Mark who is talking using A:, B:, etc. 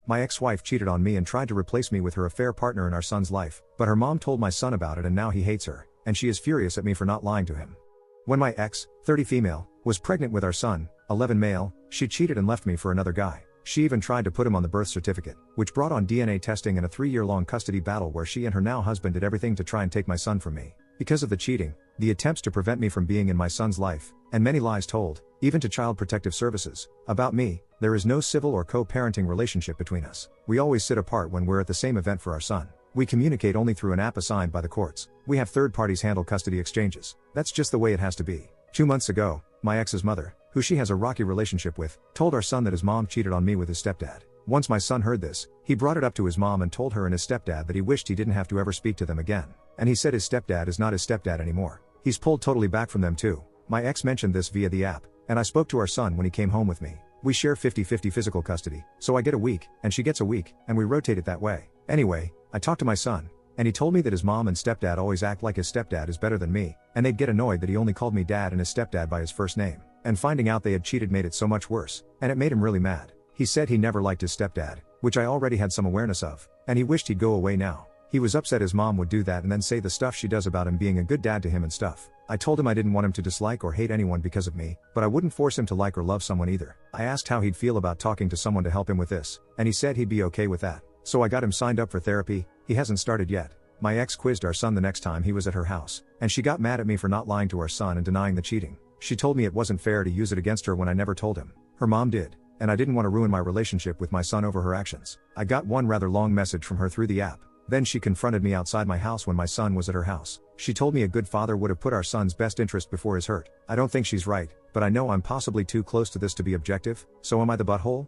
A: My ex-wife cheated on me and tried to replace me with her affair partner in our son's life, but her mom told my son about it and now he hates her, and she is furious at me for not lying to him. When my ex, 30 female, was pregnant with our son, 11 male, she cheated and left me for another guy. She even tried to put him on the birth certificate, which brought on DNA testing and a 3-year-long custody battle where she and her now husband did everything to try and take my son from me. Because of the cheating, the attempts to prevent me from being in my son's life, and many lies told, even to Child Protective Services, about me, there is no civil or co-parenting relationship between us. We always sit apart when we're at the same event for our son. We communicate only through an app assigned by the courts. We have third parties handle custody exchanges. That's just the way it has to be. 2 months ago, my ex's mother, who she has a rocky relationship with, told our son that his mom cheated on me with his stepdad. Once my son heard this, he brought it up to his mom and told her and his stepdad that he wished he didn't have to ever speak to them again. And he said his stepdad is not his stepdad anymore. He's pulled totally back from them too. My ex mentioned this via the app, and I spoke to our son when he came home with me. We share 50-50 physical custody, so I get a week, and she gets a week, and we rotate it that way. Anyway, I talked to my son, and he told me that his mom and stepdad always act like his stepdad is better than me, and they'd get annoyed that he only called me dad and his stepdad by his first name. And finding out they had cheated made it so much worse, and it made him really mad. He said he never liked his stepdad, which I already had some awareness of, and he wished he'd go away now. He was upset his mom would do that and then say the stuff she does about him being a good dad to him and stuff. I told him I didn't want him to dislike or hate anyone because of me, but I wouldn't force him to like or love someone either. I asked how he'd feel about talking to someone to help him with this, and he said he'd be okay with that. So I got him signed up for therapy. He hasn't started yet. My ex quizzed our son the next time he was at her house, and she got mad at me for not lying to our son and denying the cheating. She told me it wasn't fair to use it against her when I never told him. Her mom did, and I didn't want to ruin my relationship with my son over her actions. I got one rather long message from her through the app. Then she confronted me outside my house when my son was at her house. She told me a good father would have put our son's best interest before his hurt. I don't think she's right, but I know I'm possibly too close to this to be objective, so am I the butthole?